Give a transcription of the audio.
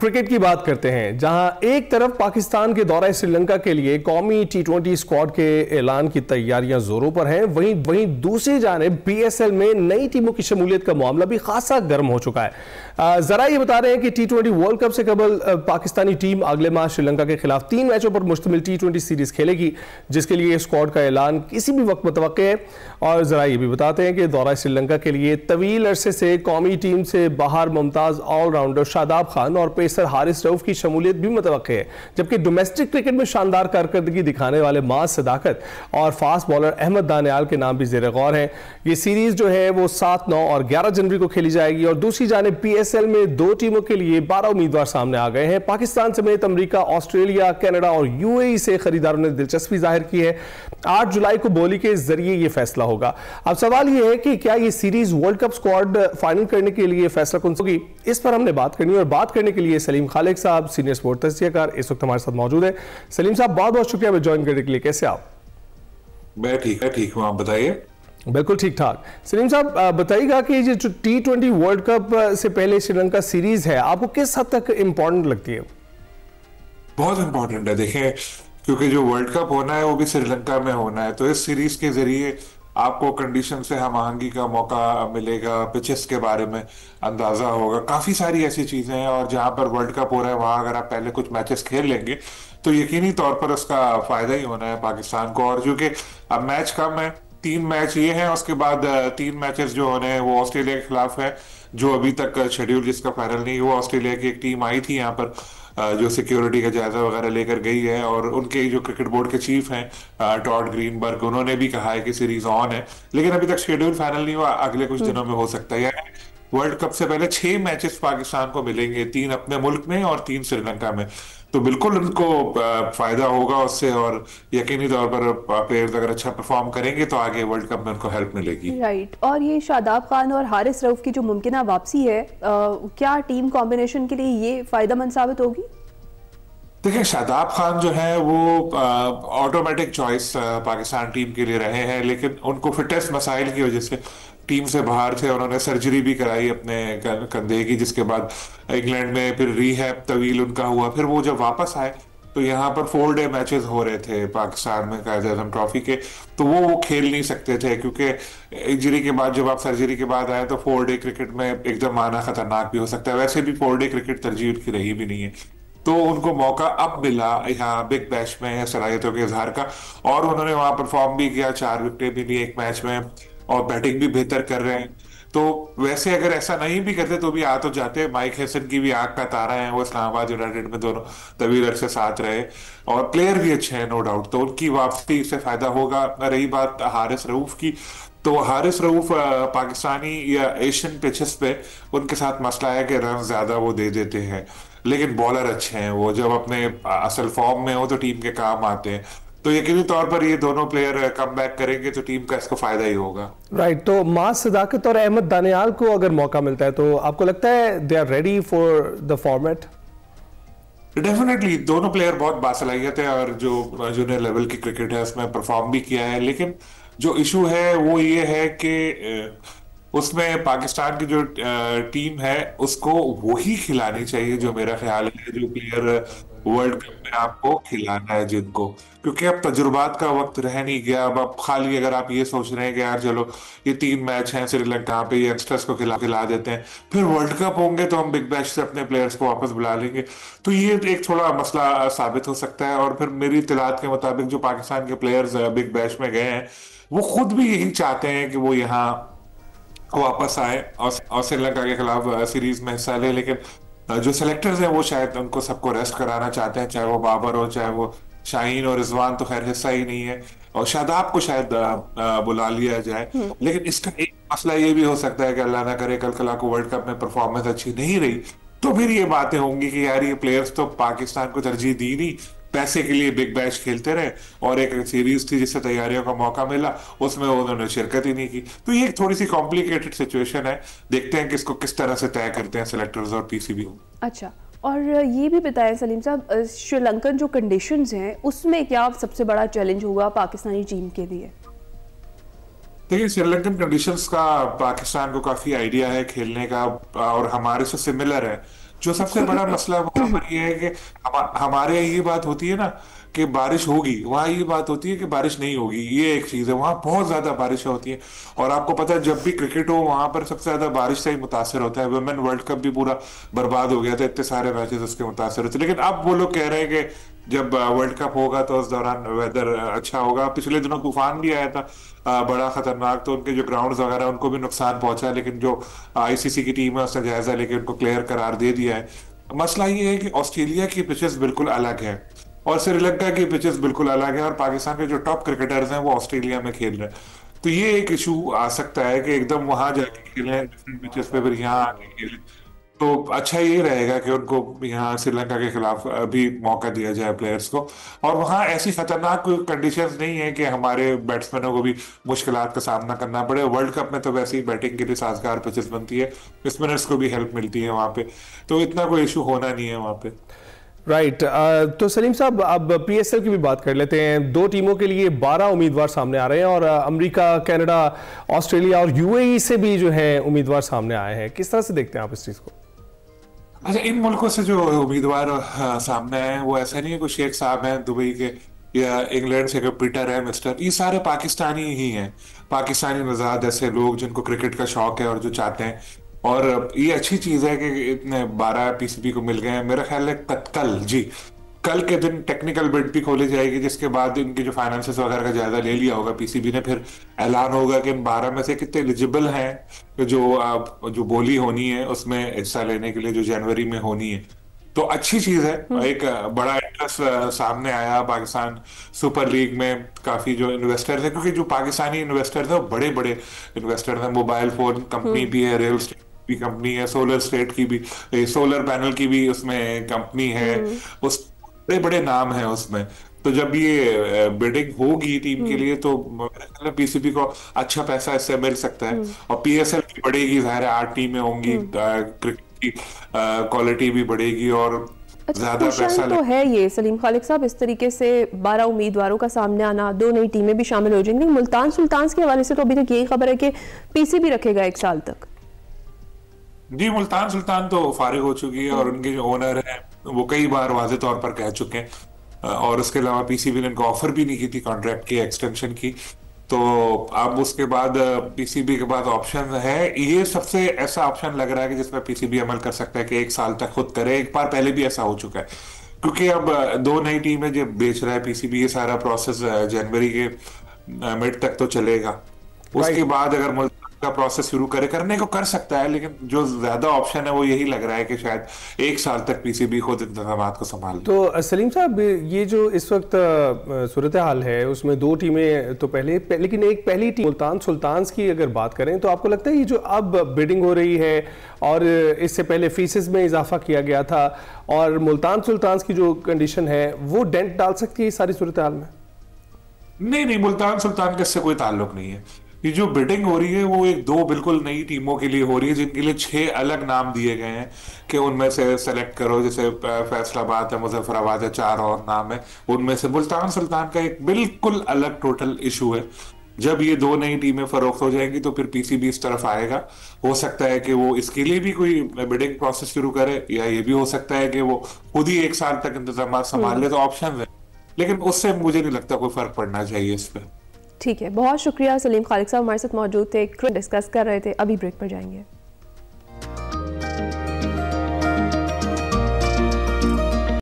Cricket की बात करते हैं, जहां एक तरफ पाकिस्तान के दौरा श्रीलंका के लिए कौमी टी20 स्क्वाड के ऐलान की तैयारियां जोरों पर हैं, वहीं दूसरी जानिब पीएसएल में नई टीमों की शमूलियत का मामला भी खासा गर्म हो चुका है। जरा ये बता रहे हैं कि टी20 वर्ल्ड कप से कबल पाकिस्तानी टीम अगले माह श्रीलंका के खिलाफ 3 मैचों पर मुश्तमिल टी20 सीरीज खेलेगी, जिसके लिए स्क्वाड का ऐलान किसी भी वक्त मुतवक्के है। और जरा ये भी बताते हैं कि दौरा श्रीलंका के लिए तवील अरसे से कौमी टीम से बाहर मुमताज ऑलराउंडर शादाब खान और पेसर हारिस रऊफ की शमूलियत भी मुतवक्के है, जबकि डोमेस्टिक क्रिकेट में शानदार कारकर्दगी दिखाने वाले माज सदाकत और फास्ट बॉलर अहमद दानियाल के नाम भी जेर गौर हैं। ये सीरीज जो है वो 7, 9 और 11 जनवरी को खेली जाएगी। और दूसरी जानिब पीएसएल में 2 टीमों के लिए 12 उम्मीदवार सामने आ गए हैं। पाकिस्तान समेत अमेरिका, ऑस्ट्रेलिया, कनाडा और यूएई से खरीदारों ने दिलचस्पी जाहिर की है। 8 जुलाई को बोली के जरिए यह फैसला होगा। अब सवाल यह है कि क्या यह series world cup squad final करने के लिए फैसला कौन होगी, इस पर हमने बात करनी है। और बात करने के लिए सलीम खालिक साहब, सीनियर स्पोर्ट तज्जियाकार, इस वक्त हमारे साथ मौजूद है। सलीम साहब, बहुत बहुत शुक्रिया ज्वाइन करने के लिए। कैसे आप? मैं ठीक हूं, आप बताइए। बिल्कुल ठीक ठाक। सलीम साहब, बताइएगा कि ये जो टी20 वर्ल्ड कप से पहले श्रीलंका सीरीज है, आपको किस हद तक इंपॉर्टेंट लगती है? बहुत इंपॉर्टेंट है। देखें, क्योंकि जो वर्ल्ड कप होना है वो भी श्रीलंका में होना है, तो इस सीरीज के जरिए आपको कंडीशन से हम आहंगी का मौका मिलेगा, पिचेस के बारे में अंदाजा होगा, काफी सारी ऐसी चीजें हैं। और जहां पर वर्ल्ड कप हो रहा है वहां अगर आप पहले कुछ मैचेस खेल लेंगे तो यकीनी तौर पर उसका फायदा ही होना है पाकिस्तान को। और क्योंकि अब मैच कम है, 3 मैच ये हैं, उसके बाद 3 मैचेस जो होने हैं वो ऑस्ट्रेलिया के खिलाफ है, जो अभी तक शेड्यूल जिसका फाइनल नहीं हुआ। ऑस्ट्रेलिया की एक टीम आई थी यहाँ पर जो सिक्योरिटी का जायजा वगैरह लेकर गई है, और उनके जो क्रिकेट बोर्ड के चीफ हैं टॉड ग्रीनबर्ग, उन्होंने भी कहा है कि सीरीज ऑन है, लेकिन अभी तक शेड्यूल फाइनल नहीं हुआ, अगले कुछ दिनों में हो सकता है। यानी वर्ल्ड कप से पहले 6 मैचेस पाकिस्तान को मिलेंगे, 3 अपने मुल्क में और 3 श्रीलंका में, तो बिल्कुल उनको फायदा होगा उससे। और यकीनी तौर पर प्लेयर्स अगर अच्छा परफॉर्म करेंगे तो आगे वर्ल्ड कप में उनको हेल्प मिलेगी। राइट। और ये शादाब खान और हारिस रऊफ की जो मुमकिन वापसी है, क्या टीम कॉम्बिनेशन के लिए ये फायदेमंद साबित होगी? देखिए, शादाब खान जो है वो ऑटोमेटिक चॉइस पाकिस्तान टीम के लिए रहे हैं, लेकिन उनको फिटनेस मसाइल की वजह से टीम से बाहर थे। उन्होंने सर्जरी भी कराई अपने कंधे की, जिसके बाद इंग्लैंड में फिर रिहैब तवील उनका हुआ। फिर वो जब वापस आए तो यहाँ पर 4 डे मैचेस हो रहे थे पाकिस्तान में कायदे आज़म ट्रॉफी के, तो वो खेल नहीं सकते थे, क्योंकि इंजरी के बाद जब आप सर्जरी के बाद आए तो 4 डे क्रिकेट में एकदम आना खतरनाक भी हो सकता है। वैसे भी 4 डे क्रिकेट तरजीह उनकी रही भी नहीं है, तो उनको मौका अब मिला यहाँ बिग बैश में सलाहियतों के इजहार का, और उन्होंने वहां परफॉर्म भी किया, 4 विकेटें भी ली एक मैच में, और बैटिंग भी बेहतर कर रहे हैं। तो वैसे अगर ऐसा नहीं भी करते तो भी आ तो जाते। माइक हैसन की भी आंख का तारा है, वो इस्लामाबाद यूनाइटेड में दोनों तवील अरसे साथ रहे, और प्लेयर भी अच्छे हैं नो डाउट, तो उनकी वापसी से फायदा होगा। रही बात हारिस रऊफ की, तो हारिस रऊफ पाकिस्तानी या एशियन पिचेस पे उनके साथ मसला है कि रन ज्यादा वो दे देते हैं, लेकिन बॉलर अच्छे हैं, वो जब अपने असल फॉर्म में हो तो टीम के काम आते हैं। तो यकीनी तौर पर ये दोनों प्लेयर कम बैक करेंगे तो टीम का इसको फायदा ही होगा। राइट। तो माज सदाकत और अहमद दानियाल को अगर मौका मिलता है तो आपको लगता है they are ready for the format? Definitely दोनों प्लेयर बहुत बासलाहियत है, और जो जूनियर लेवल की क्रिकेट है उसमें परफॉर्म भी किया है। लेकिन जो इशू है वो ये है कि उसमें पाकिस्तान की जो टीम है उसको वही खिलानी चाहिए जो मेरा ख्याल है जो प्लेयर वर्ल्ड कप में आपको खिलाना है जिनको, क्योंकि अब तजुर्बात का वक्त रह नहीं गया। अब खाली अगर आप ये सोच रहे हैं कि यार चलो ये 3 मैच हैं श्रीलंका पे, यंगस्टर्स को खिला देते हैं, फिर वर्ल्ड कप होंगे तो हम बिग बैश से अपने प्लेयर्स को वापस बुला लेंगे, तो ये एक थोड़ा मसला साबित हो सकता है। और फिर मेरी इत्तलात के मुताबिक जो पाकिस्तान के प्लेयर्स बिग बैश में गए हैं वो खुद भी यही चाहते हैं कि वो यहाँ वापस आए और श्रीलंका के खिलाफ सीरीज में हिस्सा ले। लेकिन जो सेलेक्टर्स हैं वो शायद उनको सबको रेस्ट कराना चाहते हैं, चाहे वो बाबर हो, चाहे वो शाहीन और रिजवान तो खैर हिस्सा ही नहीं है, और शादाब को शायद बुला लिया जाए। लेकिन इसका एक मसला ये भी हो सकता है कि अल्लाह ना करे कल कला को वर्ल्ड कप में परफॉर्मेंस अच्छी नहीं रही तो फिर ये बातें होंगी कि यार ये प्लेयर्स तो पाकिस्तान को तरजीह दी नहीं, पैसे के लिए बिग बैश खेलते रहे, और एक सीरीज थी जिससे तैयारियों का मौका मिला उसमें उन्होंने शिरकत ही नहीं की। तो ये एक थोड़ी सी कॉम्प्लिकेटेड सिचुएशन है, देखते हैं कि इसको किस तरह से तय करते हैं सिलेक्टर्स और पीसीबी। अच्छा, और ये भी बताएं सलीम साहब, श्रीलंकन जो कंडीशंस हैं उसमें क्या सबसे बड़ा चैलेंज होगा पाकिस्तानी टीम के लिए? देखिए, श्रीलंकन कंडीशंस का पाकिस्तान को काफी आइडिया है खेलने का, और हमारे से सिमिलर है। जो सबसे बड़ा मसला वहां पर ये है कि हमारे यहाँ ये बात होती है ना कि बारिश होगी, वहां ये बात होती है कि बारिश नहीं होगी। ये एक चीज है, वहां बहुत ज्यादा बारिशें होती हैं। और आपको पता है जब भी क्रिकेट हो वहां पर सबसे ज्यादा बारिश से ही मुतासर होता है। वुमेन वर्ल्ड कप भी पूरा बर्बाद हो गया था, इतने सारे मैचेस उसके मुतासर होते। लेकिन अब वो लोग कह रहे हैं कि जब वर्ल्ड कप होगा तो उस दौरान वेदर अच्छा होगा। पिछले दिनों तूफान भी आया था बड़ा खतरनाक, तो उनके जो ग्राउंड्स वगैरह उनको भी नुकसान पहुंचा, लेकिन जो आईसीसी की टीम है उसने जायजा लेके उनको क्लियर करार दे दिया है। मसला ये है कि ऑस्ट्रेलिया की पिचेस बिल्कुल अलग है और श्रीलंका की पिचेस बिल्कुल अलग है, और पाकिस्तान के जो टॉप क्रिकेटर्स हैं वो ऑस्ट्रेलिया में खेल रहे हैं। तो ये एक इशू आ सकता है कि एकदम वहां जाके खेलें डिफरेंट पिचेस पे, फिर यहाँ आके खेलें। तो अच्छा ये रहेगा कि उनको यहाँ श्रीलंका के खिलाफ भी मौका दिया जाए प्लेयर्स को। और वहाँ ऐसी खतरनाक कंडीशंस नहीं है कि हमारे बैट्समैनों को भी मुश्किलात का सामना करना पड़े। वर्ल्ड कप में तो वैसे ही बैटिंग के लिए साजगार पिचेस बनती है, स्पिनर्स को भी हेल्प मिलती है वहाँ पे, तो इतना कोई इशू होना नहीं है वहाँ पे। राइट तो सलीम साहब अब पीएसएल की भी बात कर लेते हैं। दो टीमों के लिए 12 उम्मीदवार सामने आ रहे हैं और अमेरिका, कनाडा, ऑस्ट्रेलिया और यूएई से भी जो है उम्मीदवार सामने आए हैं। किस तरह से देखते हैं आप इस चीज को? अच्छा, इन मुल्कों से जो उम्मीदवार सामने आए हैं वो ऐसा नहीं है कोई शेख साहब हैं दुबई के या इंग्लैंड से, पीटर है मिस्टर, ये सारे पाकिस्तानी ही हैं। पाकिस्तानी नजाद ऐसे लोग जिनको क्रिकेट का शौक है और जो चाहते हैं। और ये अच्छी चीज है कि इतने 12 पीसीबी को मिल गए हैं। मेरा ख्याल है कल के दिन टेक्निकल बिड भी खोली जाएगी, जिसके बाद इनकी जो फाइनेंसेस वगैरह का जायजा ले लिया होगा पीसीबी ने, फिर ऐलान होगा कि इन 12 में से कितने एलिजिबल हैं जो बोली होनी है उसमें हिस्सा लेने के लिए, जो जनवरी में होनी है। तो अच्छी चीज है, एक बड़ा इंटरेस्ट सामने आया पाकिस्तान सुपर लीग में। काफी जो इन्वेस्टर्स है, क्योंकि जो पाकिस्तानी इन्वेस्टर्स है वो बड़े बड़े इन्वेस्टर्स हैं। मोबाइल फोन कंपनी भी है, रियल एस्टेट भी कंपनी है, सोलर स्टेट की भी, सोलर पैनल की भी उसमें कंपनी है, उस बड़े बड़े नाम है उसमें। तो जब ये बिडिंग होगी टीम के लिए तो पीसीबी को अच्छा पैसा इससे मिल सकता है। और पीएसएल भी बढ़ेगी, जाहिर है 8 टीमें होंगी, क्रिकेट की क्वालिटी भी बढ़ेगी और ज्यादा पैसा तो है। ये सलीम खालिक साहब, इस तरीके से 12 उम्मीदवारों का सामने आना, 2 नई टीमें भी शामिल हो जाएंगी। मुल्तान सुल्तान्स के हवाले से तो अभी तक यही खबर है कि पीसीबी रखेगा 1 साल तक। जी, मुल्तान सुल्तान तो फारिग हो चुकी है और उनके जो ओनर है वो कई बार वाज़े तौर पर कह चुके हैं। और उसके अलावा पीसीबी ने इनको ऑफर भी नहीं की थी कॉन्ट्रैक्ट की एक्सटेंशन की। तो अब उसके बाद पीसीबी के बाद ऑप्शन है, ये सबसे ऐसा ऑप्शन लग रहा है कि जिसमें पीसीबी अमल कर सकता है कि 1 साल तक खुद करे। एक बार पहले भी ऐसा हो चुका है, क्योंकि अब 2 नई टीमें जब बेच रहा है पीसीबी, ये सारा प्रोसेस जनवरी के मिड तक तो चलेगा। उसके बाद अगर मुल्तान का प्रोसेस शुरू करने को कर सकता है, लेकिन जो ज्यादा ऑप्शन है वो यही लग रहा है कि शायद 1 साल तक पीसीबी खुद इंतजामात को संभाल। तो सलीम साहब, ये जो इस वक्त सूरत हाल है उसमें 2 टीमें तो पहले, लेकिन एक पहली टीम मुल्तान सुल्तान्स की अगर बात करें तो आपको लगता है ये जो अब बिडिंग हो रही है और इससे पहले फीसेस में इजाफा किया गया था और मुल्तान सुल्तान्स की जो कंडीशन है वो डेंट डाल सकती है इस सारी सूरत हाल में? नहीं, मुल्तान सुल्तान का इससे कोई ताल्लुक नहीं है। ये जो बिडिंग हो रही है वो 2 बिल्कुल नई टीमों के लिए हो रही है, जिनके लिए 6 अलग नाम दिए गए हैं कि उनमें से सेलेक्ट करो। जैसे फैसलाबाद है, मुजफ्फराबाद है, 4 और नाम है। उनमें से मुल्तान सुल्तान का एक बिल्कुल अलग टोटल इशू है। जब ये 2 नई टीमें फरोख्त हो जाएंगी तो फिर पीसीबी इस तरफ आएगा। हो सकता है कि वो इसके लिए भी कोई बिडिंग प्रोसेस शुरू करे, या ये भी हो सकता है कि वो खुद ही 1 साल तक इंतजाम संभाल ले। तो ऑप्शन है, लेकिन उससे मुझे नहीं लगता कोई फर्क पड़ना चाहिए इस पर। ठीक है, बहुत शुक्रिया सलीम खालिक साहब हमारे साथ मौजूद थे, डिस्कस कर रहे थे। अभी ब्रेक पर जाएंगे।